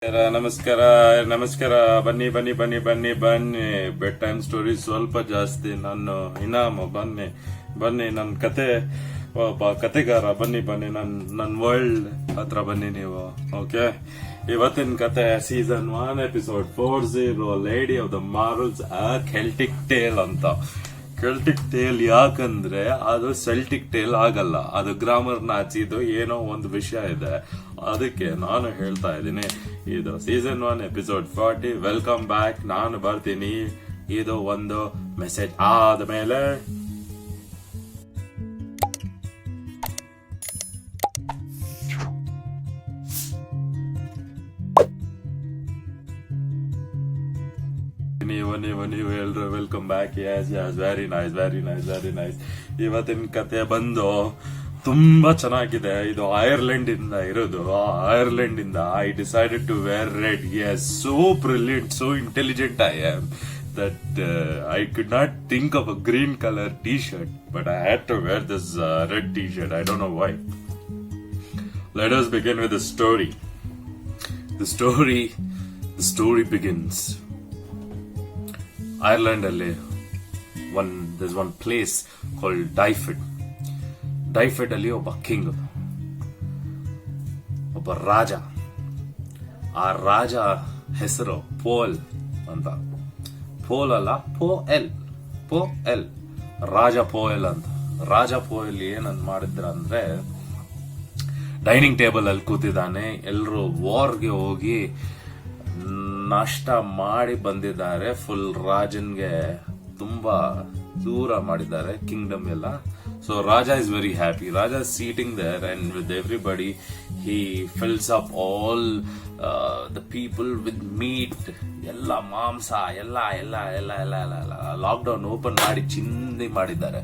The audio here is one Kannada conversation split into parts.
ನಮಸ್ಕಾರ ನಮಸ್ಕಾರ ಬನ್ನಿ ಬನ್ನಿ ಬನ್ನಿ ಬನ್ನಿ ಬನ್ನಿ ಬೆಡ್ ಟೈಮ್ ಸ್ಟೋರಿ ಸ್ವಲ್ಪ ಜಾಸ್ತಿ ನಾನು ಇನಾಮ ಬನ್ನಿ ಬನ್ನಿ ನನ್ನ ಕತೆ ಒಬ್ಬ ಕತೆಗಾರ ಬನ್ನಿ ಬನ್ನಿ ನನ್ನ ವರ್ಲ್ಡ್ ಹತ್ರ ಬನ್ನಿ ನೀವು ಓಕೆ ಇವತ್ತಿನ ಕತೆ season 1 episode 40 lady of the marvels Celtic tale ಅಂತ. ಕೆಲ್ಟಿಕ್ ಟೇಲ್ ಯಾಕಂದ್ರೆ ಅದು ಸೆಲ್ಟಿಕ್ ಟೇಲ್ ಆಗಲ್ಲ, ಅದು ಗ್ರಾಮರ್ ನಾಚಿದು ಏನೋ ಒಂದು ವಿಷಯ ಇದೆ, ಅದಕ್ಕೆ ನಾನು ಹೇಳ್ತಾ ಇದ್ದೀನಿ. ಇದು ಸೀಸನ್ 1 ಎಪಿಸೋಡ್ 40. Welcome back. ನಾನು ಬರ್ತೀನಿ, ಇದು ಒಂದು ಮೆಸೇಜ್ ಆದ್ಮೇಲೆ ನೀವು ಎಲ್ರು welcome back. Yes very nice. ಇವತ್ತಿನ ಕತೆ ಬಂದು ತುಂಬಾ ಚೆನ್ನಾಗಿದೆ. ಇದು ಐರ್ಲೆಂಡ್ ಇಂದ ಇರೋದು. ಐರ್ಲೆಂಡ್ ಇಂದ I decided to wear red. Yes, so brilliant, so intelligent I am that I could not think of a green color t-shirt, but I had to wear this red t-shirt. I don't know why. Let us begin with the story. The story begins. Ireland ಅಲ್ಲಿ there's one place called Dyfed. Dyfed ಅಲ್ಲಿ ಒಬ್ಬ ಕಿಂಗ್, ಒಬ್ಬ ರಾಜ. ಆ ರಾಜ ಹೆಸರು ಪೋಲ್ ಅಂತ. ಪೋಲ್ ಅಲ್ಲ, ಪೋಎಲ್ ರಾಜ ಪೋಯಲ್ ಅಂತ. ರಾಜ ಪೋಯಲ್ ಏನಂತ ಮಾಡಿದ್ರ ಅಂದ್ರೆ, ಡೈನಿಂಗ್ ಟೇಬಲ್ ಅಲ್ಲಿ ಕೂತಿದ್ದಾನೆ. ಎಲ್ಲರೂ ವಾರ್ಗೆ ಹೋಗಿ ನಾಷ್ಟ ಮಾಡಿ ಬಂದಿದ್ದಾರೆ. ಫುಲ್ ರಾಜನ್ಗೆ ತುಂಬಾ ದೂರ ಮಾಡಿದ್ದಾರೆ ಕಿಂಗ್ಡಮ್ ಎಲ್ಲ. So raja is very happy. Raja sitting there and with everybody he fills up all the people with meat. ಎಲ್ಲ ಮಾಂಸ ಎಲ್ಲ ಲಾಕ್ಡೌನ್ ಓಪನ್ ಮಾಡಿ ಚಿಂದಿ ಮಾಡಿದ್ದಾರೆ.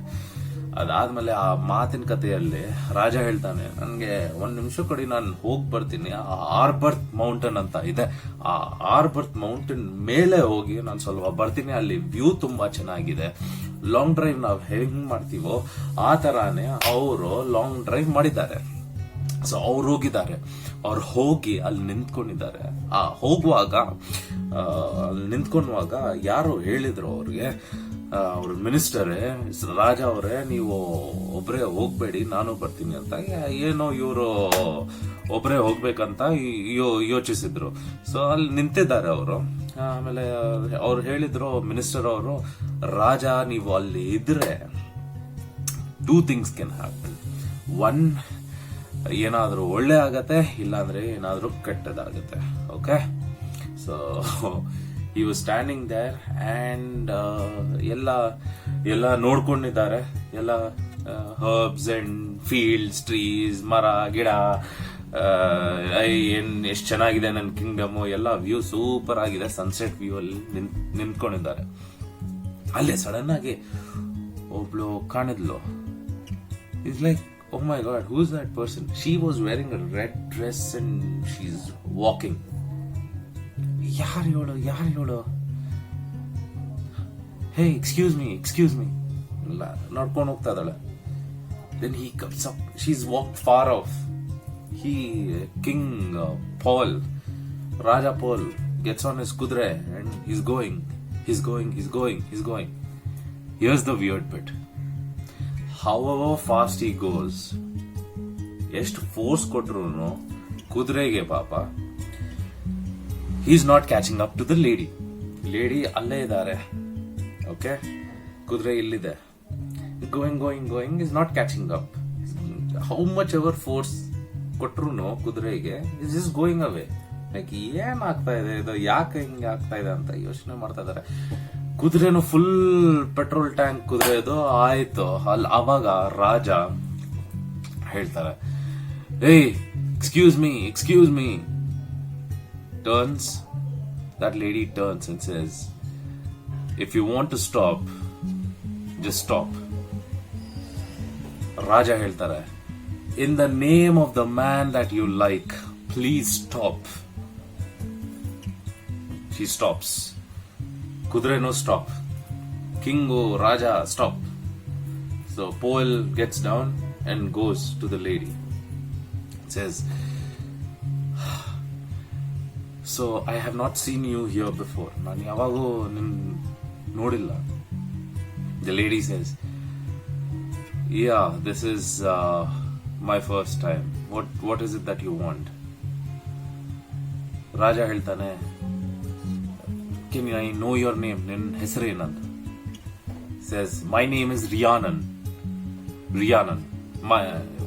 ಅದಾದ್ಮೇಲೆ ಆ ಮಾತಿನ ಕಥೆಯಲ್ಲಿ ರಾಜ ಹೇಳ್ತಾನೆ, ನನ್ಗೆ 1 ನಿಮಿಷ ಕೊಡಿ, ನಾನು ಹೋಗಿ ಬರ್ತೀನಿ. ಆರ್ಬರ್ತ್ ಮೌಂಟೇನ್ ಅಂತ ಇದೆ, ಆ ಆರ್ಬರ್ತ್ ಮೌಂಟೇನ್ ಮೇಲೆ ಹೋಗಿ ನಾನು ಸ್ವಲ್ಪ ಬರ್ತೀನಿ. ಅಲ್ಲಿ ವ್ಯೂ ತುಂಬಾ ಚೆನ್ನಾಗಿದೆ. ಲಾಂಗ್ ಡ್ರೈವ್ ನಾವು ಹೆಂಗ್ ಮಾಡ್ತೀವೋ ಆ ತರಾನೇ ಅವರು ಲಾಂಗ್ ಡ್ರೈವ್ ಮಾಡಿದ್ದಾರೆ. ಸೊ ಅವ್ರು ಹೋಗಿದ್ದಾರೆ. ಅವ್ರು ಹೋಗಿ ಅಲ್ಲಿ ನಿಂತ್ಕೊಂಡಿದ್ದಾರೆ. ಹೋಗುವಾಗ ಅಲ್ಲಿ ನಿಂತ್ಕೊಳ್ಳುವಾಗ ಯಾರು ಹೇಳಿದ್ರು ಅವ್ರಿಗೆ, ಅವ್ರ ಮಿನಿಸ್ಟರೇ, ರಾಜ ಅವರೇ, ನೀವು ಒಬ್ರೇ ಹೋಗ್ಬೇಡಿ, ನಾನು ಬರ್ತೀನಿ ಅಂತ. ಏನೋ ಇವರು ಒಬ್ರೇ ಹೋಗ್ಬೇಕಂತ ಯೋಚಿಸಿದ್ರು. ಸೊ ಅಲ್ಲಿ ನಿಂತಿದ್ದಾರೆ ಅವರು. ಆಮೇಲೆ ಅವ್ರು ಹೇಳಿದ್ರು, ಮಿನಿಸ್ಟರ್ ಅವರು, ರಾಜ ನೀವು ಅಲ್ಲಿ ಇದ್ರೆ 2 things ಕ್ಯಾನ್ ಹ್ಯಾಪನ್. 1, ಏನಾದ್ರೂ ಒಳ್ಳೆ ಆಗತ್ತೆ, ಇಲ್ಲಾಂದ್ರೆ ಏನಾದ್ರೂ ಕೆಟ್ಟದಾಗತ್ತೆ. Okay, so he was standing there and ಎಲ್ಲ ನೋಡ್ಕೊಂಡಿದ್ದಾರೆ. ಎಲ್ಲ ಹರ್ಬ್ಸ್ ಅಂಡ್ ಫೀಲ್ಡ್ಸ್, ಟ್ರೀಸ್, ಮರ ಗಿಡ, ಎಷ್ಟು ಚೆನ್ನಾಗಿದೆ ನನ್ನ ಕಿಂಗ್ಡಮ್, ಎಲ್ಲ ವ್ಯೂ ಸೂಪರ್ ಆಗಿದೆ. ಸನ್ಸೆಟ್ ವ್ಯೂ ಅಲ್ಲಿ ನಿಂತ್ಕೊಂಡಿದ್ದಾರೆ. ಅಲ್ಲೇ ಸಡನ್ ಆಗಿ ಒಬ್ಳು ಕಾಣಿದ್ಲು. It's like, oh my god, who's that person? She was wearing a red dress and she's walking. ಯಾರು ಹೇಳು? Hey, excuse me. ಇಲ್ಲ, ನೋಡ್ಕೊಂಡು ಹೋಗ್ತಾ ಇದ್ದಾಳೆ. Then he comes up. She's walked far off. King Paul, Raja Paul gets on his kudre and he's going. Here's the weird bit. However fast he goes, ಎಷ್ಟು ಫೋರ್ಸ್ ಕೊಟ್ರು ಕುದುರೆಗೆ ಪಾಪ, he's not catching up to the lady. ಅಲ್ಲೇ ಇದ್ದಾರೆ. ಓಕೆ, ಕುದುರೆ ಇಲ್ಲಿದೆ. going is not catching up. How much ever force ಕೊಟ್ರು ಕುದುರೆಗೆ, is just going away. Like ಏನ್ ಆಗ್ತಾ ಇದೆ ಇದು, ಯಾಕೆ ಹಿಂಗೆ ಆಗ್ತಾ ಇದೆ ಅಂತ ಯೋಚನೆ ಮಾಡ್ತಾ ಇದಾರೆ. ಕುದುರೆನು ಫುಲ್ ಪೆಟ್ರೋಲ್ ಟ್ಯಾಂಕ್ ಕುದುರೆದು ಆಯ್ತು. ಅಲ್ಲಿ ಅವಾಗ ರಾಜ ಹೇಳ್ತಾರೆ, ಏಯ್ excuse me. That lady turns and says, if you want to stop, just stop. ರಾಜ ಹೇಳ್ತಾರೆ, in the name of the man that you like, please stop. She stops. Kudre no stop. Kingo, Raja, stop. So Paul gets down and goes to the lady. Says, so I have not seen you here before. ನಾನು ಯಾವಾಗೂ ನಿನ್ ನೋಡಿಲ್ಲ. The lady says, yeah, this is my first time. What is it that you want? Raja ಹೇಳ್ತಾನೆ, can I know your name? ನಿನ್ ಹೆಸರೇನಂತ. says my name is Rhiannon.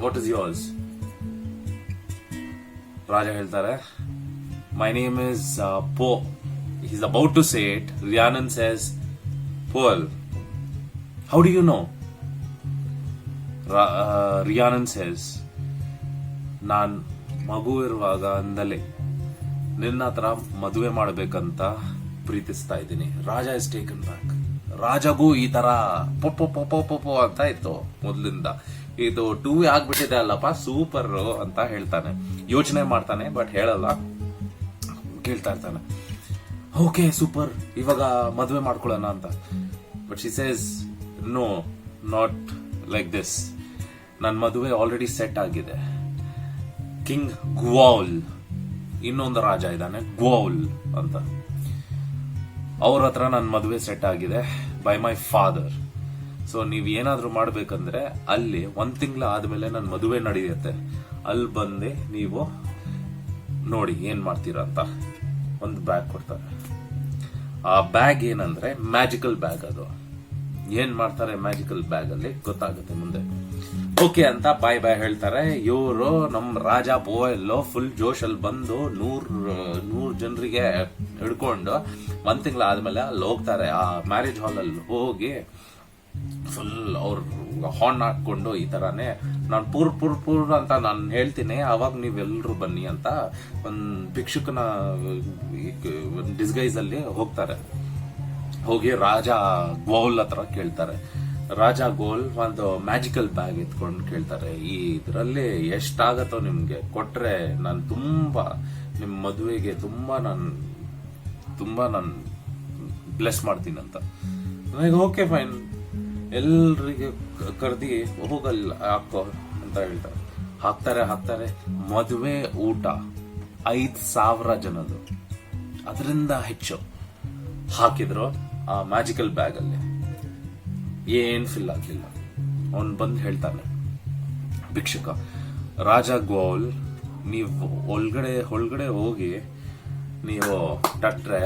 What is yours? ರಾಜ ಹೇಳ್ತಾರೆ, my name is Po. He's about to say it. Rhiannon says, Paul. How do you know? Rhiannon says, ನಾನ್ ಮಗು ಇರುವಾಗ ಅಂದಲೇ ನಿನ್ನ ಹತ್ರ ಮದುವೆ ಮಾಡಬೇಕಂತ ಪ್ರೀತಿಸ್ತಾ ಇದ್ದೀನಿ. ರಾಜ ಇಸ್ ಟೇಕನ್ ಬ್ಯಾಕ್. ರಾಜಗೂ ಈ ತರ ಪೊಪ್ಪೊ ಅಂತ ಇತ್ತು ಮೊದ್ಲಿಂದ. ಇದು 2 ಆಗ್ಬಿಟ್ಟಿದೆ ಅಲ್ಲಪ್ಪ, ಸೂಪರ್ ಅಂತ ಹೇಳ್ತಾನೆ. ಯೋಚನೆ ಮಾಡ್ತಾನೆ ಬಟ್ ಹೇಳಲ್ಲ, ಕೇಳ್ತಾ ಇರ್ತಾನೆ, ಓಕೆ ಸೂಪರ್, ಇವಾಗ ಮದುವೆ ಮಾಡ್ಕೊಳ್ಳೋಣ ಅಂತ. But she says, no, not like this. ನನ್ನ ಮದುವೆ ಆಲ್ರೆಡಿ ಸೆಟ್ ಆಗಿದೆ. ಕಿಂಗ್ ಗ್ವಾಲ್, ಇನ್ನೊಂದು ರಾಜ ಇದ್ದಾನೆ ಗ್ವಾಲ್ ಅಂತ, ಅವ್ರ ಹತ್ರ ನನ್ನ ಮದುವೆ ಸೆಟ್ ಆಗಿದೆ ಬೈ ಮೈ ಫಾದರ್. ಸೊ ನೀವ್ ಏನಾದ್ರೂ ಮಾಡ್ಬೇಕಂದ್ರೆ ಅಲ್ಲಿ 1 ತಿಂಗಳ ಆದ್ಮೇಲೆ ನನ್ನ ಮದುವೆ ನಡೆಯುತ್ತೆ, ಅಲ್ಲಿ ಬಂದೆ ನೀವು ನೋಡಿ ಏನ್ ಮಾಡ್ತೀರಾ ಅಂತ ಒಂದು ಬ್ಯಾಗ್ ಕೊಡ್ತಾರೆ. ಆ ಬ್ಯಾಗ್ ಏನಂದ್ರೆ ಮ್ಯಾಜಿಕಲ್ ಬ್ಯಾಗ್. ಅದು ಏನ್ ಮಾಡ್ತಾರೆ ಮ್ಯಾಜಿಕಲ್ ಬ್ಯಾಗ್ ಅಲ್ಲಿ ಗೊತ್ತಾಗುತ್ತೆ ಮುಂದೆ. ಓಕೆ ಅಂತ ಬಾಯ್ ಹೇಳ್ತಾರೆ. ಇವರು ನಮ್ ರಾಜ ಎಲ್ಲೋ ಫುಲ್ ಜೋಶ್ ಅಲ್ಲಿ ಬಂದು 100 ಜನರಿಗೆ ಹಿಡ್ಕೊಂಡು 1 ತಿಂಗಳ ಆದ್ಮೇಲೆ ಅಲ್ಲಿ ಹೋಗ್ತಾರೆ. ಆ ಮ್ಯಾರೇಜ್ ಹಾಲ್ ಅಲ್ಲಿ ಹೋಗಿ ಫುಲ್ ಅವ್ರು ಹಾರ್ನ್ ಹಾಕೊಂಡು ಈ ತರಾನೇ ನಾನು ಪೂರ್ ಅಂತ ನಾನು ಹೇಳ್ತೀನಿ, ಅವಾಗ ನೀವೆಲ್ಲರೂ ಬನ್ನಿ ಅಂತ ಒಂದ್ ಭಿಕ್ಷುಕನ ಡಿಸ್ಗೈಸ್ ಅಲ್ಲಿ ಹೋಗ್ತಾರೆ. ಹೋಗಿ ರಾಜ ಗೋಲ್ ಹತ್ರ ಕೇಳ್ತಾರೆ. ರಾಜ ಗೋಲ್ ಒಂದು ಮ್ಯಾಜಿಕಲ್ ಬ್ಯಾಗ್ ಎತ್ಕೊಂಡು ಕೇಳ್ತಾರೆ, ಈ ಇದರಲ್ಲಿ ಎಷ್ಟಾಗತ್ತೋ ನಿಮ್ಗೆ ಕೊಟ್ರೆ ನಾನು ತುಂಬಾ ನಿಮ್ ಮದುವೆಗೆ ತುಂಬಾ ನಾನು ಬ್ಲೆಸ್ ಮಾಡ್ತೀನಿ ಅಂತ. ನನಗೆ ಓಕೆ ಫೈನ್, ಎಲ್ರಿಗೆ ಕರ್ದಿ ಹೋಗಲ್ಲ ಹಾಕೋ ಅಂತ ಹೇಳ್ತಾರೆ. ಹಾಕ್ತಾರೆ. ಮದುವೆ ಊಟ 5,000 ಜನದು, ಅದರಿಂದ ಹೆಚ್ಚು ಹಾಕಿದ್ರು ಆ ಮ್ಯಾಜಿಕಲ್ ಬ್ಯಾಗ್ ಅಲ್ಲಿ. ಏನ್ ಫಿಲ್ ಆಗ್ಲಿಲ್ಲ. ಅವನ್ ಬಂದು ಹೇಳ್ತಾನೆ, ಭಿಕ್ಷುಕ, ರಾಜ ಗೋಲ್, ನೀವು ಒಳಗಡೆ ಹೋಗಿ ನೀವು ಟಟ್ರೆ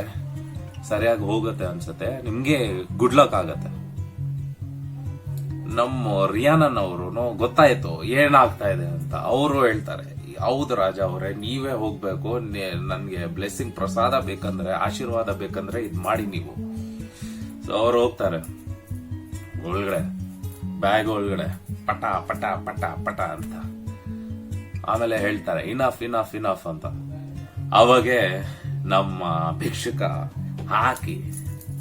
ಸರಿಯಾಗಿ ಹೋಗುತ್ತೆ ಅನ್ಸತ್ತೆ, ನಿಮ್ಗೆ ಗುಡ್ ಲಕ್ ಆಗತ್ತೆ. ನಮ್ಮ ರಿಯಾನನ್ ಅವರು ಗೊತ್ತಾಯ್ತು ಏನಾಗ್ತಾ ಇದೆ ಅಂತ. ಅವರು ಹೇಳ್ತಾರೆ, ಹೌದು ರಾಜ ಅವರೇ, ನೀವೇ ಹೋಗ್ಬೇಕು, ನನ್ಗೆ ಬ್ಲೆಸ್ಸಿಂಗ್ ಪ್ರಸಾದ ಬೇಕಂದ್ರೆ, ಆಶೀರ್ವಾದ ಬೇಕಂದ್ರೆ ಇದ್ ಮಾಡಿ ನೀವು. ಸೊ ಅವ್ರು ಹೋಗ್ತಾರೆ ಒಳಗಡೆ, ಬ್ಯಾಗ್ ಒಳಗಡೆ ಪಟ ಪಟ ಪಟ ಪಟ ಅಂತ. ಆಮೇಲೆ ಹೇಳ್ತಾರೆ ಇನಫ್ ಅಂತ. ಅವಾಗೆ ನಮ್ಮ ಭಿಕ್ಷುಕ ಹಾಕಿ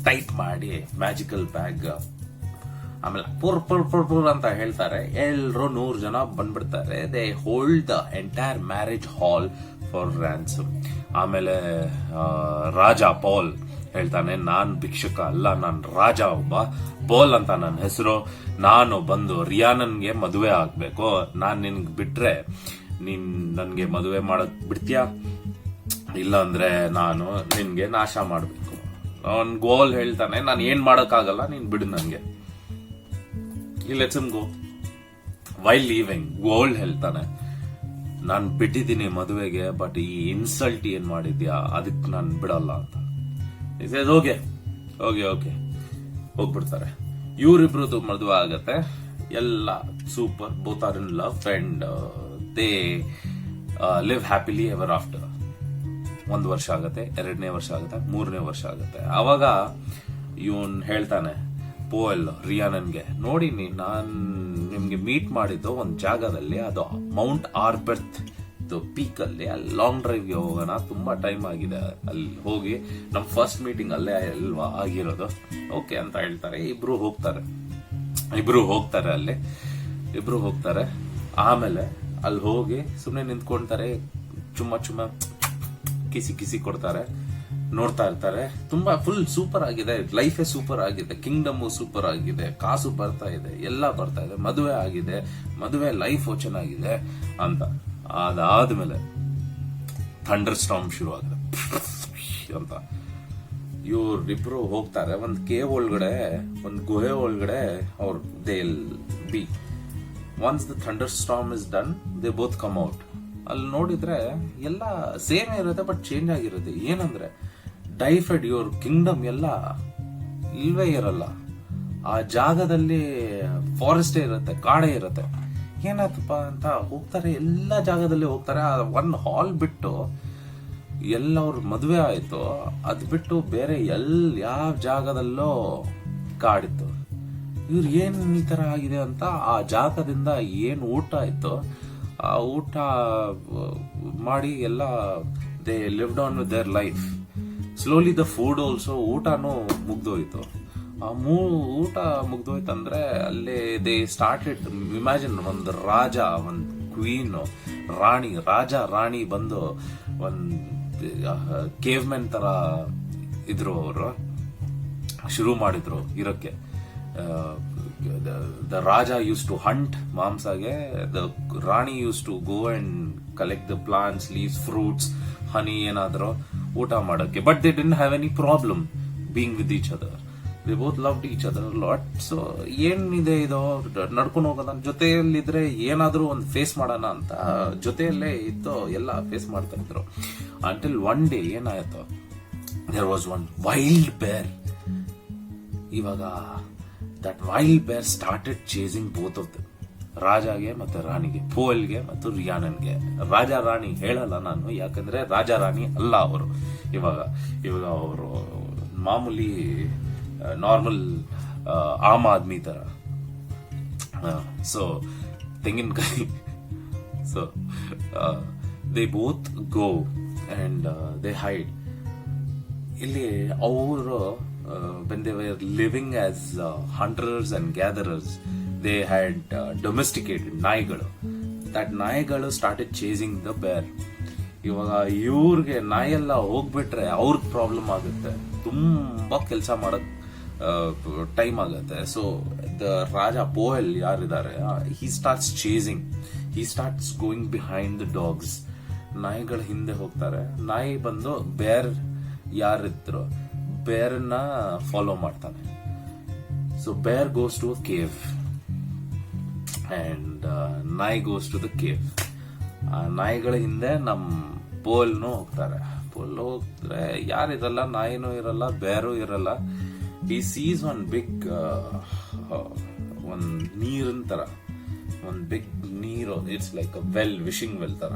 ಟೈಟ್ ಮಾಡಿ ಮ್ಯಾಜಿಕಲ್ ಬ್ಯಾಗ್, ಆಮೇಲೆ ಪುರ್ ಅಂತ ಹೇಳ್ತಾರೆ. ಎಲ್ರು 100 ಜನ ಬಂದ್ಬಿಡ್ತಾರೆ. They hold the entire marriage hall for ransom. ಆಮೇಲೆ ರಾಜ ಪೌಲ್ ಹೇಳ್ತಾನೆ, ನಾನ್ ಭಿಕ್ಷುಕ ಅಲ್ಲ, ನಾನ್ ರಾಜ ಒಬ್ಬ, ಪೌಲ್ ಅಂತ ನನ್ನ ಹೆಸರು. ನಾನು ಬಂದು ರಿಯಾನನ್ಗೆ ಮದುವೆ ಆಗ್ಬೇಕು. ನಾನ್ ನಿನ್ಗೆ ಬಿಟ್ರೆ ನೀನ್ ನನ್ಗೆ ಮದುವೆ ಮಾಡಕ್ ಬಿಡ್ತೀಯಾ? ಇಲ್ಲ ಅಂದ್ರೆ ನಾನು ನಿನ್ಗೆ ನಾಶ ಮಾಡ್ಬೇಕು. ಅವನ್ ಗೋಲ್ ಹೇಳ್ತಾನೆ, ನಾನು ಏನ್ ಮಾಡಕ್ಕಾಗಲ್ಲ, ನೀನ್ ಬಿಡು ನನ್ಗೆ. He lets him go. While leaving, gold ಹೇಳ್ತಾನೆ, ನಾನ್ ಬಿಟ್ಟಿದ್ದೀನಿ ಮದುವೆಗೆ, ಬಟ್ ಈ ಇನ್ಸಲ್ಟ್ ಏನ್ ಮಾಡಿದ್ಯಾ ಅದಕ್ಕೆ ನಾನ್ ಬಿಡಲ್ಲ ಅಂತ. ಓಕೆ ಹೋಗ್ಬಿಡ್ತಾರೆ. ಇವರಿಬ್ರದ್ದು ಮದುವೆ ಆಗತ್ತೆ. ಎಲ್ಲ super, both are in love and they live happily ever after. 1 ವರ್ಷ ಆಗತ್ತೆ, 2ನೇ ವರ್ಷ ಆಗತ್ತೆ, 3ನೇ ವರ್ಷ ಆಗತ್ತೆ. ಅವಾಗ ಇವನ್ ಹೇಳ್ತಾನೆ ಪೋಲ್ ರಿಯಾನನ್ಗೆ, ನೋಡಿ ನಾನ್ ನಿಮ್ಗೆ ಮೀಟ್ ಮಾಡಿದ್ದು ಒಂದ್ ಜಾಗದಲ್ಲಿ, ಅದು ಮೌಂಟ್ ಆರ್ಬರ್ತ್ ಪೀಕ್ ಅಲ್ಲಿ. ಅಲ್ಲಿ ಲಾಂಗ್ ಡ್ರೈವ್ಗೆ ಹೋಗೋಣ, ತುಂಬಾ ಟೈಮ್ ಆಗಿದೆ, ಅಲ್ಲಿ ಹೋಗಿ ನಮ್ ಫಸ್ಟ್ ಮೀಟಿಂಗ್ ಅಲ್ಲೇ ಅಲ್ವಾ ಆಗಿರೋದು. ಓಕೆ ಅಂತ ಹೇಳ್ತಾರೆ. ಇಬ್ರು ಹೋಗ್ತಾರೆ ಅಲ್ಲಿ. ಇಬ್ರು ಹೋಗ್ತಾರೆ. ಆಮೇಲೆ ಅಲ್ಲಿ ಹೋಗಿ ಸುಮ್ನೆ ನಿಂತ್ಕೊಳ್ತಾರೆ, ಚುಮ್ಮ ಕಿಸಿ ಕೊಡ್ತಾರೆ, ನೋಡ್ತಾ ಇರ್ತಾರೆ. ತುಂಬಾ ಫುಲ್ ಸೂಪರ್ ಆಗಿದೆ, ಲೈಫೇ ಸೂಪರ್ ಆಗಿದೆ, ಕಿಂಗ್ಡಮ್ ಸೂಪರ್ ಆಗಿದೆ, ಕಾಸು ಬರ್ತಾ ಇದೆ, ಎಲ್ಲ ಬರ್ತಾ ಇದೆ, ಮದುವೆ ಆಗಿದೆ, ಮದುವೆ ಲೈಫ್ ಚೆನ್ನಾಗಿದೆ ಅಂತ. ಅದಾದ್ಮೇಲೆ ಥಂಡರ್ ಸ್ಟಾರ್ಮ್ ಶುರು ಆಗಿದೆ. ಅಂತ. ಇವ್ರಿಬ್ರು ಹೋಗ್ತಾರೆ ಒಂದು ಕೇವ್ ಒಳಗಡೆ, ಒಂದು ಗುಹೆ ಒಳಗಡೆ. ಅವ್ರು they B once the thunder storm is done, they both come out. ಅಲ್ಲಿ ನೋಡಿದ್ರೆ ಎಲ್ಲ ಸೇಮ್ ಇರುತ್ತೆ, ಬಟ್ ಚೇಂಜ್ ಆಗಿರುತ್ತೆ. ಏನಂದ್ರೆ ಡೈಫೆಡ್ ಇವ್ರ ಕಿಂಗ್ಡಮ್ ಎಲ್ಲ ಇಲ್ವೇ ಇರಲ್ಲ. ಆ ಜಾಗದಲ್ಲಿ ಫಾರೆಸ್ಟೇ ಇರುತ್ತೆ, ಕಾಡೇ ಇರುತ್ತೆ. ಏನಾಯ್ತಪ್ಪ ಅಂತ ಹೋಗ್ತಾರೆ, ಎಲ್ಲ ಜಾಗದಲ್ಲಿ ಹೋಗ್ತಾರೆ. ಒನ್ ಹಾಲ್ ಬಿಟ್ಟು ಎಲ್ಲ ಅವ್ರ ಮದುವೆ ಆಯ್ತು, ಅದ್ ಬಿಟ್ಟು ಬೇರೆ ಯಾವ ಜಾಗದಲ್ಲೋ ಕಾಡಿತ್ತು. ಇವ್ರು ಏನ್ ಈ ತರ ಆಗಿದೆ ಅಂತ ಆ ಜಾಗದಿಂದ ಏನ್ ಊಟ ಆಯ್ತು, ಆ ಊಟ ಮಾಡಿ ಎಲ್ಲ they lived on with their life. Slowly the food also, ಊಟನೂ ಮುಗ್ದೋಯ್ತು. ಆ ಊಟ ಮುಗ್ದೋಯ್ತಂದ್ರೆ ಅಲ್ಲಿ ದೇ ಸ್ಟಾರ್ಟೆಡ್ ಇಮ್ಯಾಜಿನ್, ಒಂದು ರಾಜ, ಒಂದು ಕ್ವೀನ್, ರಾಜ ರಾಣಿ ಬಂದು ಒಂದು ಕೇವ್ ಮೆನ್ ತರ ಇದ್ರು. ಅವರು ಶುರು ಮಾಡಿದ್ರು ಇರಕ್ಕೆ. The Raja use to hunt ಮಾಂಸಾಗೆ, the Rani use to go and collect the plants, leaves, fruits, honey ಏನಾದ್ರು ಊಟ ಮಾಡಕ್ಕೆ. But they didn't have any problem being with each other. They both loved each other lot. So ಏನಿದೆ ಇದು, ನಡ್ಕೊಂಡು ಹೋಗೋದ ಜೊತೆಯಲ್ಲಿದ್ರೆ ಏನಾದ್ರೂ ಒಂದು ಫೇಸ್ ಮಾಡೋಣ ಅಂತ ಜೊತೆಯಲ್ಲೇ ಇದ್ದು ಎಲ್ಲ ಫೇಸ್ ಮಾಡ್ತಾ ಇದ್ರು. ಅಂಟಿಲ್ ಒನ್ ಡೇ ಏನಾಯ್ತು, there was one wild bear. ಇವಾಗ that wild bear started chasing both of them, ರಾಜಾಗೆ ಮತ್ತೆ ರಾಣಿಗೆ, ಪೋಯಲ್ಗೆ ಮತ್ತು ರಿಯಾನನ್ಗೆ. ರಾಜ ರಾಣಿ ಹೇಳಲ್ಲ ನಾನು, ಯಾಕಂದ್ರೆ ರಾಜ ರಾಣಿ ಅಲ್ಲ ಅವರು. ಇವಾಗ ಅವರು ಮಾಮೂಲಿ ನಾರ್ಮಲ್ ಆಮ್ ಆದ್ಮಿ ತರ. ಸೊ ತೆಂಗಿನಕಾಯಿ. So they both go and they hide. ಇಲ್ಲಿ ಅವರು when they were living as hunters and gatherers, they had domesticated ನಾಯಿಗಳು. that ನಾಯಿಗಳು started chasing the bear. ಇವಾಗ ಇವ್ರಿಗೆ ನಾಯೆಲ್ಲ ಹೋಗ್ಬಿಟ್ರೆ ಅವ್ರಿಗೆ ಪ್ರಾಬ್ಲಮ್ ಆಗುತ್ತೆ, ತುಂಬಾ ಕೆಲಸ ಮಾಡಕ್ ಟೈಮ್ ಆಗುತ್ತೆ. ಸೊ ದ ರಾಜ ಪೋಯಲ್ ಯಾರಿದ್ದಾರೆ, he starts chasing, he starts going behind the dogs. ನಾಯಿಗಳ ಹಿಂದೆ ಹೋಗ್ತಾರೆ. ನಾಯಿ ಬಂದು ಬೇರ್ ಯಾರಿದ್ರು ಬೇರ್ನ ಫಾಲೋ ಮಾಡ್ತಾನೆ. So bear goes to a cave and nayi goes to the cave. ಆ ನಾಯಿಗಳ ಹಿಂದೆ ನಮ್ ಪೋಲ್ನು ಹೋಗ್ತಾರೆ. ಪೋಲ್ ಹೋಗ್ತಾರೆ, ಯಾರಿರಲ್ಲ, ನಾಯಿನೂ ಇರಲ್ಲ, ಬೇರು ಇರಲ್ಲ. ಈ ಸೀಸ್ ಒನ್ ಬಿಗ್ ಒಂದ್ ನೀರಿನ ತರ, ಒಂದ್ ಬಿಗ್ ನೀರು, it's like a well, wishing well ತರ.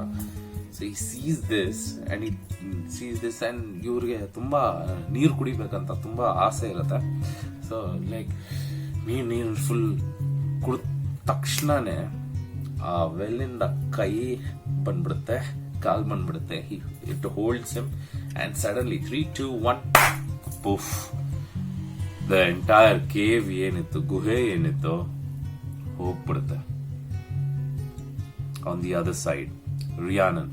ಸೊ ಈ ಸೀಸ್ ದಿಸ್ ಅಂಡ್ ಇವ್ರಿಗೆ ತುಂಬಾ ನೀರು ಕುಡಿಬೇಕಂತ ತುಂಬಾ ಆಸೆ ಇರುತ್ತೆ. ಸೊ ಲೈಕ್ ನೀರು ಫುಲ್ ಕುಡಿದ ತಕ್ಷಣನೇ ಆ ವೆಲ್ಲಿಂದ ಕೈ ಬಂದ್ಬಿಡುತ್ತೆ, ಕಾಲ್ ಬಂದ್ಬಿಡುತ್ತೆ. It holds him and suddenly 3, 2, 1 poof, the entire cave ಏನಿತ್ತು, ಗುಹೆ ಏನಿತ್ತು, ಹೋಗ್ಬಿಡುತ್ತೆ. On the other side Rhiannon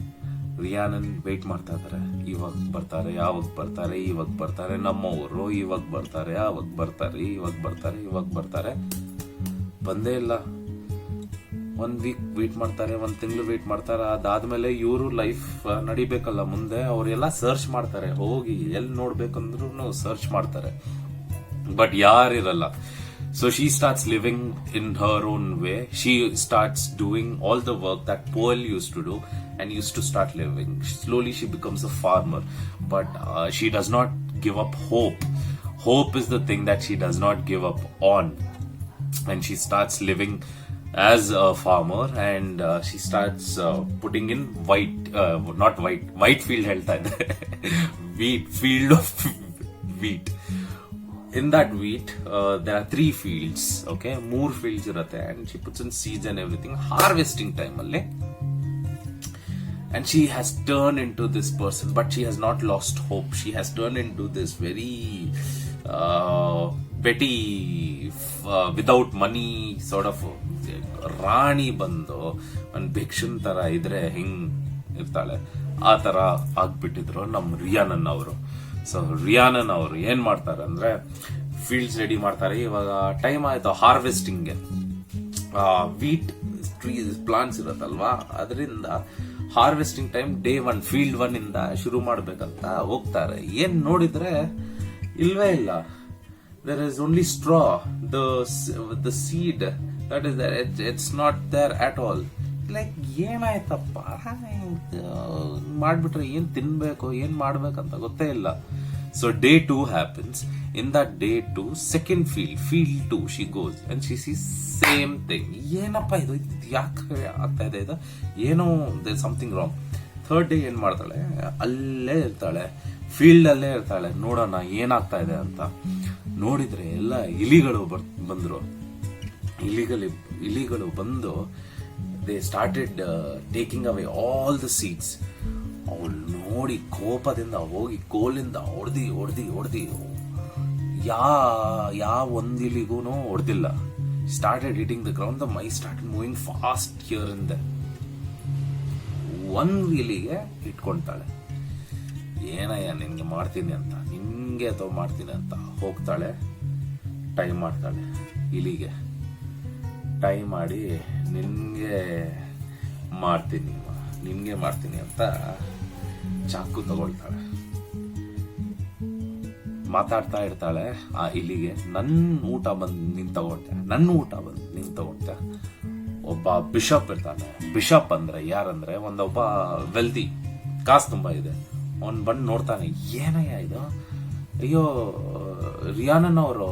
wait ಮಾಡ್ತಾ ಇದ್ದಾರೆ. ಇವಾಗ ಬರ್ತಾರೆ, ಯಾವಾಗ ಬರ್ತಾರೆ, ಇವಾಗ ಬರ್ತಾರೆ, ನಮ್ಮವರು ಇವಾಗ ಬರ್ತಾರೆ, ಯಾವಾಗ ಬರ್ತಾರೆ, ಇವಾಗ ಬರ್ತಾರೆ. ಬಂದೇ ಇಲ್ಲ. 1 ವೀಕ್ ವೇಟ್ ಮಾಡ್ತಾರೆ, 1 ತಿಂಗಳು ವೇಟ್ ಮಾಡ್ತಾರೆ. ಅದಾದ್ಮೇಲೆ ಇವರು ಲೈಫ್ ನಡಿಬೇಕಲ್ಲ ಮುಂದೆ, ಅವರೆಲ್ಲ ಸರ್ಚ್ ಮಾಡ್ತಾರೆ, ಹೋಗಿ ಎಲ್ಲಿ ನೋಡ್ಬೇಕಂದ್ರೂ ಸರ್ಚ್ ಮಾಡ್ತಾರೆ, but ಯಾರಿರಲ್ಲ. So she starts living in her own way. She starts doing all the work that Paul used to do and used to start living. Slowly she becomes a farmer, but she does not give up hope. Hope is the thing that she does not give up on. And she starts living as a farmer and she starts putting in white field ಹೇಳ್ತಾ ಇದೆ field of wheat. In that wheat, there are 3 fields, okay? 3 fields irutte, and she puts in seeds and everything. Harvesting time alli, and she has turned into this person, but she has not lost hope. She has turned into this very petty, without money sort of ರಾಣಿ ಬಂದು ಒಂದು ಭಿಕ್ಷುನ್ ತರ ಇದ್ರೆ ಹಿಂಗ್ ಇರ್ತಾಳೆ, ಆ ತರ ಆಗ್ಬಿಟ್ಟಿದ್ರು ನಮ್ ರಿಯಾನನ್ ಅವರು. ಸೊ ರಿಯಾನನ್ ಅವರು ಏನ್ ಮಾಡ್ತಾರೆ ಅಂದ್ರೆ ಫೀಲ್ಡ್ಸ್ ರೆಡಿ ಮಾಡ್ತಾರೆ. ಇವಾಗ ಟೈಮ್ ಆಯ್ತು ಹಾರ್ವೆಸ್ಟಿಂಗ್ಗೆ. ವೀಟ್ ಟ್ರೀಸ್ ಪ್ಲಾಂಟ್ಸ್ ಇರತ್ತಲ್ವಾ, ಅದರಿಂದ ಹಾರ್ವೆಸ್ಟಿಂಗ್ ಟೈಮ್ ಡೇ 1 ಫೀಲ್ಡ್ 1 ಇಂದ ಶುರು ಮಾಡ್ಬೇಕಂತ ಹೋಗ್ತಾರೆ. ಏನ್ ನೋಡಿದ್ರೆ ಇಲ್ವೇ ಇಲ್ಲ. there is only straw, the seed that is there, it's not there at all. Like ಏನಾಯ್ತಪ್ಪ, ಮಾಡ್ಬಿಟ್ರೆ ಏನ್ ತಿನ್ಬೇಕು ಏನ್ ಮಾಡ್ಬೇಕಂತ ಗೊತ್ತೇ ಇಲ್ಲ. So day 2 happens. In that day 2, second field 2, she goes and she sees same thing. ಏನಪ್ಪ ಇದು ಯಾಕೆ ಆಗ್ತಾ ಇದೆ, ಇದು ಏನೋ there is something wrong. Third day ಏನ್ ಮಾಡ್ತಾಳೆ, ಅಲ್ಲೇ ಇರ್ತಾಳೆ, ಫೀಲ್ಡ್ ಅಲ್ಲೇ ಇರ್ತಾಳೆ. ನೋಡೋಣ ಏನಾಗ್ತಾ ಇದೆ ಅಂತ ನೋಡಿದ್ರೆ ಎಲ್ಲ ಇಲಿಗಳು ಬಂದ್ರು. ಇಲಿಗಳು ಬಂದು they started taking away all the seeds. ಅವಳು ನೋಡಿ ಕೋಪದಿಂದ ಹೋಗಿ ಕೋಲಿಂದ ಹೊಡೆದಿ ಯಾವ ಒಂದಿಲಿಗೂ ಹೊಡೆದಿಲ್ಲ. Started hitting the ground. The mice started moving fast here in the. ಒಂದ್ ಇಲಿಗೆ ಇಟ್ಕೊಂತಾಳೆ. ಏನಯ್ಯ ನಿನ್ಗೆ ಮಾಡ್ತೀನಿ ಅಂತ, ನಿನ್ಗೆ ಅಥವಾ ಮಾಡ್ತೀನಿ ಅಂತ ಹೋಗ್ತಾಳೆ. ಟೈಮ್ ಮಾಡ್ತಾಳೆ ಇಲಿಗೆ. ಟೈಮ್ ಮಾಡಿ ನಿನ್ಗೆ ಮಾಡ್ತೀನಿ ಅಂತ ಚಾಕು ತಗೊಳ್ತಾಳೆ. ಮಾತಾಡ್ತಾ ಇರ್ತಾಳೆ ಆ ಇಲಿಗೆ. ನನ್ನ ಊಟ ಬಂದು ನೀನ್ ತಗೊಳ್ತೆ. ಒಬ್ಬ ಬಿಷಪ್ ಇರ್ತಾನೆ. ಬಿಷಪ್ ಅಂದ್ರೆ ಯಾರಂದ್ರೆ ಒಂದೊಬ್ಬ ವೆಲ್ದಿ, ಕಾಸು ತುಂಬಾ ಇದೆ. ಅವನ್ ಬಂದು ನೋಡ್ತಾನೆ, ಏನಯ್ಯ ಇದು, ಅಯ್ಯೋ ರಿಯಾನನ್ ಅವರು,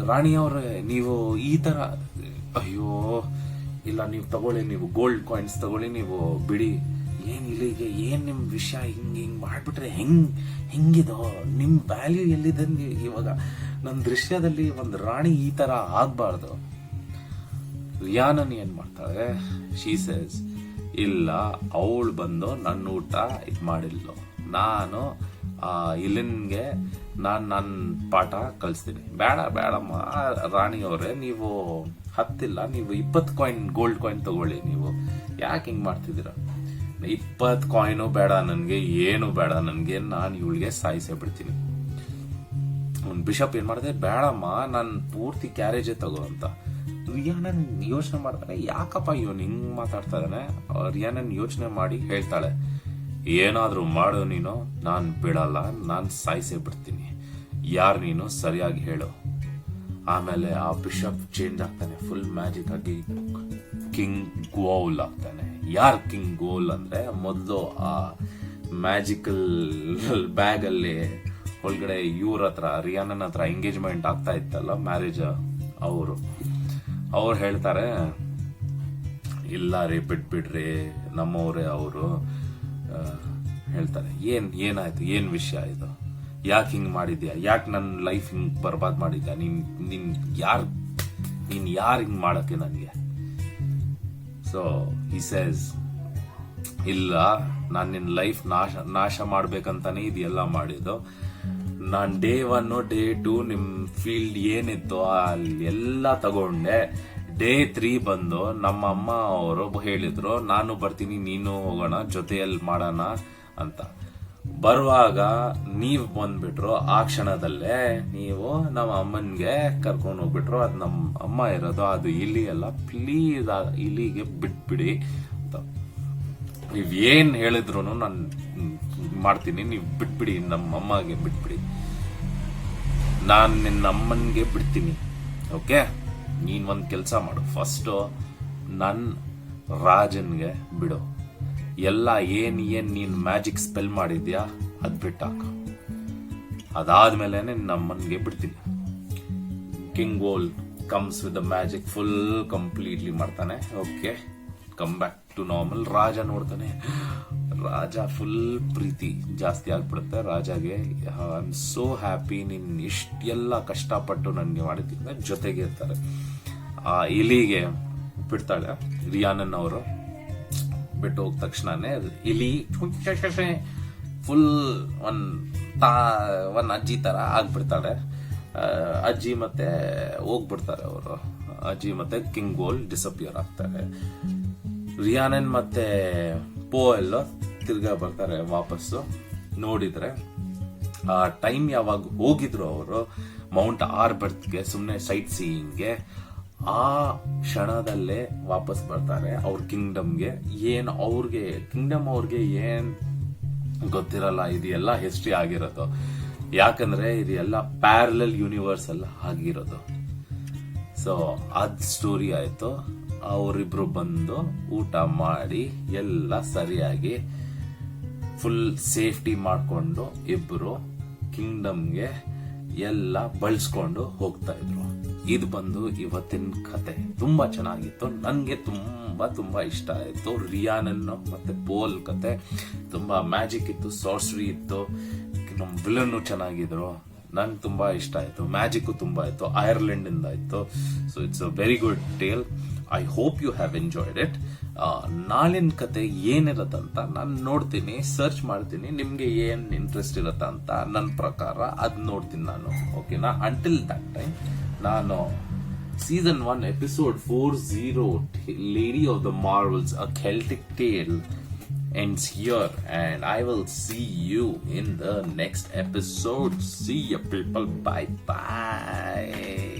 ರಾಣಿಯವ್ರೆ, ನೀವು ಈ ತರ, ಅಯ್ಯೋ ಇಲ್ಲ ನೀವು ತಗೊಳ್ಳಿ, ನೀವು ಗೋಲ್ಡ್ ಕಾಯಿನ್ಸ್ ತಗೊಳ್ಳಿ, ನೀವು ಬಿಡಿ, ಏನ್ ಇಲ್ಲಿಗೆ ಏನ್ ನಿಮ್ ವಿಷಯ, ಹಿಂಗ್ ಮಾಡ್ಬಿಟ್ರೆ ಹೆಂಗಿದೋ, ನಿಮ್ ವ್ಯಾಲ್ಯೂ ಎಲ್ಲಿದೆ ಇವಾಗ. ನನ್ನ ದೃಶ್ಯದಲ್ಲಿ ಒಂದ್ ರಾಣಿ ಈ ತರ ಆಗ್ಬಾರ್ದು. ರಿಯಾನನ್ ಏನ್ ಮಾಡ್ತಾಳೆ, ಶೀ ಸೇಸ್, ಇಲ್ಲ ಅವಳು ಬಂದು ನನ್ನ ಊಟ ಇದ್ ಮಾಡಿಲ್ಲ, ನಾನು ಇಲ್ಲಿನ್ಗೆ ನನ್ನ ಪಾಠ ಕಲಿಸ್ತೀನಿ. ಬೇಡಮ್ಮ ರಾಣಿಯವ್ರೆ, ನೀವು ಹತ್ತಿಲ್ಲ, ನೀವು 20 ಕಾಯಿನ್ ಗೋಲ್ಡ್ ಕಾಯಿನ್ ತಗೊಳ್ಳಿ. ನೀವು ಯಾಕೆ ಹಿಂಗ್ ಮಾಡ್ತಿದ್ದೀರ? 20 ಕಾಯಿನು ಬೇಡ ನನ್ಗೆ, ಏನು ಬೇಡ ನನ್ಗೆ, ನಾನು ಇವಳಿಗೆ ಸಾಯಿಸೇ ಬಿಡ್ತೀನಿ. ಅವ್ನ್ ಬಿಷಪ್ ಏನ್ ಮಾಡಿದೆ, ಬೇಡಮ್ಮ ನಾನು ಪೂರ್ತಿ ಕ್ಯಾರೇಜೇ ತಗೋ ಅಂತ. ರಿಯಾನನ್ ಯೋಚನೆ ಮಾಡ್ತಾನೆ, ಯಾಕಪ್ಪ ಇವನು ಹಿಂಗ್ ಮಾತಾಡ್ತಾ ಇದ್ದಾನೆ. ರಿಯಾನನ್ ಯೋಚನೆ ಮಾಡಿ ಹೇಳ್ತಾಳೆ, ಏನಾದ್ರೂ ಮಾಡು ನೀನು, ನಾನ್ ಬಿಡಲ್ಲ, ನಾನ್ ಸಾಯಿಸೇ ಬಿಡ್ತೀನಿ. ಯಾರು ನೀನು ಸರಿಯಾಗಿ ಹೇಳು. ಆಮೇಲೆ ಆ ಬಿಷಪ್ ಚೇಂಜ್ ಆಗ್ತಾನೆ, ಫುಲ್ ಮ್ಯಾಜಿಕ್ ಆಗಿ ಕಿಂಗ್ ಗೋಲ್ ಆಗ್ತಾನೆ. ಯಾರ್ ಕಿಂಗ್ ಗೋಲ್ ಅಂದ್ರೆ, ಮೊದಲು ಆ ಮ್ಯಾಜಿಕಲ್ ಬ್ಯಾಗ್ ಅಲ್ಲಿ ಒಳಗಡೆ ಇವ್ರ ಹತ್ರ, ರಿಯಾನನ್ ಹತ್ರ ಎಂಗೇಜ್ಮೆಂಟ್ ಆಗ್ತಾ ಇತ್ತಲ್ಲ, ಮ್ಯಾರೇಜ್, ಅವ್ರು ಹೇಳ್ತಾರೆ, ಇಲ್ಲ ರೀ ಬಿಟ್ಬಿಡ್ರಿ, ನಮ್ಮವ್ರೆ ಅವರು. ಹೇಳ್ತಾರೆ, ಏನಾಯ್ತು, ಏನ್ ವಿಷಯ ಇದು, ಯಾಕೆ ಹಿಂಗ್ ಮಾಡಿದ್ಯಾ, ಯಾಕೆ ನನ್ನ ಲೈಫ್ ಹಿಂಗ್ ಬರ್ಬಾದ್ ಮಾಡಿದ್ಯಾ, ನೀನ್ ಯಾರ್ ಹಿಂಗ್ ಮಾಡಕ್ಕೆ ನನ್ಗೆ. ಸೊ ಹಿ ಸೇಸ್, ಇಲ್ಲ ನಾನ್ ನಿನ್ ಲೈಫ್ ನಾಶ ಮಾಡ್ಬೇಕಂತಾನೆ ಇದೆಲ್ಲ ಮಾಡಿದ್ದು. ನಾನ್ ಡೇ 1 ಡೇ 2 ನಿಮ್ ಫೀಲ್ಡ್ ಏನಿತ್ತು ಅಲ್ಲಿ ಎಲ್ಲ ತಗೊಂಡೆ. ಡೇ 3 ಬಂದು ನಮ್ಮ ಅಮ್ಮ ಅವರು ಹೇಳಿದ್ರು, ನಾನು ಬರ್ತೀನಿ ನೀನು ಹೋಗೋಣ, ಜೊತೆಯಲ್ಲಿ ಮಾಡೋಣ ಅಂತ. ಬರುವಾಗ ನೀವ್ ಬಂದ್ಬಿಟ್ರು, ಆ ಕ್ಷಣದಲ್ಲೇ ನೀವು ನಮ್ಮ ಅಮ್ಮನ್ಗೆ ಕರ್ಕೊಂಡು ಹೋಗ್ಬಿಟ್ರು. ಅದು ನಮ್ಮ ಅಮ್ಮ ಇರೋದು, ಅದು ಇಲಿ ಅಲ್ಲ, ಪ್ಲೀಸ್ ಇಲಿಗೆ ಬಿಟ್ಬಿಡಿ ಅಂತ. ನೀವ್ ಏನ್ ಹೇಳಿದ್ರು ನಾನು ಮಾಡ್ತೀನಿ, ನೀವ್ ಬಿಟ್ಬಿಡಿ, ನಮ್ಮ ಅಮ್ಮಗೆ ಬಿಟ್ಬಿಡಿ, ನಾನ್ ನಿನ್ನ ಅಮ್ಮನ್ಗೆ ಬಿಡ್ತೀನಿ. ಓಕೆ, ನೀನ್ ಒಂದ್ ಕೆಲ್ಸ ಮಾಡು, ಫಸ್ಟ್ ನನ್ ರಾಜನ್ಗೆ ಬಿಡು, ಎಲ್ಲ ಏನ್ ನೀನ್ ಮ್ಯಾಜಿಕ್ ಸ್ಪೆಲ್ ಮಾಡಿದ್ಯಾ ಅದ್ ಬಿಟ್ಟಾಕ, ಅದಾದ್ಮೇಲೆ ನಮ್ಮನ್ಗೆ ಬಿಡ್ತೀನಿ. ಕಿಂಗ್ ಗೋಲ್ comes with the magic, full completely ಮಾಡ್ತಾನೆ. Okay, come back to normal. Raja ನೋಡ್ತಾನೆ, ರಾಜ ಫುಲ್ ಪ್ರೀತಿ ಜಾಸ್ತಿ ಆಗ್ಬಿಡುತ್ತೆ ರಾಜಾಗೆ. ಐ ಆಮ್ ಸೋ ಹ್ಯಾಪಿ, ನೀನ್ ಇಷ್ಟೆಲ್ಲ ಕಷ್ಟಪಟ್ಟು ನನ್ಗೆ ಮಾಡಿದ್ರಿಂದ ಜೊತೆಗೆ ಇರ್ತಾರೆ. ಆ ಇಲಿಗೆ ಬಿಡ್ತಾಳೆ ರಿಯಾನನ್ ಅವರು. ಬಿಟ್ಟು ಹೋದ ತಕ್ಷಣನೇ ಇಲಿ ಫುಲ್ ಒಂದ್ ಅಜ್ಜಿ ತರ ಆಗ್ಬಿಡ್ತಾಳೆ. ಅಜ್ಜಿ ಮತ್ತೆ ಹೋಗ್ಬಿಡ್ತಾರೆ ಅವರು. ಅಜ್ಜಿ ಮತ್ತೆ ಕಿಂಗ್ ಗೋಲ್ ಡಿಸಪಿಯರ್ ಆಗ್ತಾರೆ. ರಿಯಾನನ್ ಮತ್ತೆ ಪೋ ಎಲ್ಲ ತಿರ್ಗಾ ಬರ್ತಾರೆ ವಾಪಸ್ಸು. ನೋಡಿದ್ರೆ ಆ ಟೈಮ್ ಯಾವಾಗ ಹೋಗಿದ್ರು ಅವರು ಮೌಂಟ್ ಆರ್ಬರ್ತ್ಗೆ ಸುಮ್ನೆ ಸೈಟ್ ಸೀಯಿಂಗ್ಗೆ, ಆ ಕ್ಷಣದಲ್ಲೇ ವಾಪಸ್ ಬರ್ತಾರೆ ಅವ್ರ ಕಿಂಗ್ಡಮ್ಗೆ. ಏನ್ ಅವ್ರಿಗೆ ಕಿಂಗ್ಡಮ್ ಅವ್ರಿಗೆ ಏನ್ ಗೊತ್ತಿರಲ್ಲ, ಇದು ಎಲ್ಲ ಹಿಸ್ಟ್ರಿ ಆಗಿರೋದು. ಯಾಕಂದ್ರೆ ಇದು ಎಲ್ಲ ಪ್ಯಾರಲಲ್ ಯೂನಿವರ್ಸ್ ಎಲ್ಲ ಆಗಿರೋದು. ಸೊ ಅದ್ ಸ್ಟೋರಿ ಆಯ್ತು. ಅವರಿಬ್ರು ಬಂದು ಊಟ ಮಾಡಿ ಎಲ್ಲ ಸರಿಯಾಗಿ ಫುಲ್ ಸೇಫ್ಟಿ ಮಾಡ್ಕೊಂಡು ಇಬ್ರು ಕಿಂಗ್ಡಮ್ಗೆ ಎಲ್ಲ ಬಳಸ್ಕೊಂಡು ಹೋಗ್ತಾ ಇದ್ರು. ಇದು ಬಂದು ಇವತ್ತಿನ ಕತೆ. ತುಂಬಾ ಚೆನ್ನಾಗಿತ್ತು, ನನ್ಗೆ ತುಂಬಾ ಇಷ್ಟ ಆಯ್ತು. ರಿಯಾನನ್ ಮತ್ತೆ ಪೋಲ್ ಕತೆ ತುಂಬಾ ಮ್ಯಾಜಿಕ್ ಇತ್ತು, ಸಾರ್ಸರಿ ಇತ್ತು, ನಮ್ ವಿಲನ್ ಚೆನ್ನಾಗಿದ್ರು. ನಂಗೆ ತುಂಬಾ ಇಷ್ಟ ಆಯ್ತು. ಮ್ಯಾಜಿಕ್ ತುಂಬಾ ಆಯ್ತು, ಐರ್ಲೆಂಡ್ ಇಂದ ಆಯ್ತು. So it's a very good tale. I hope you have enjoyed it. ನಾಳಿನ ಕತೆ ಏನಿರತ್ತಂತ ನಾನು ನೋಡ್ತೀನಿ, ಸರ್ಚ್ ಮಾಡ್ತೀನಿ. ನಿಮ್ಗೆ ಏನ್ ಇಂಟ್ರೆಸ್ಟ್ ಇರತ್ತಂತ ನನ್ನ ಪ್ರಕಾರ ಅದ್ ನೋಡ್ತೀನಿ ನಾನು. ಓಕೆನಾ? ಅಂಟಿಲ್ ದಟ್ ಟೈಮ್ ನಾನು season 1 episode 40 Lady of the Marvels, a Celtic Tale ends here, and I will see you in the next episode. See ya people, bye bye.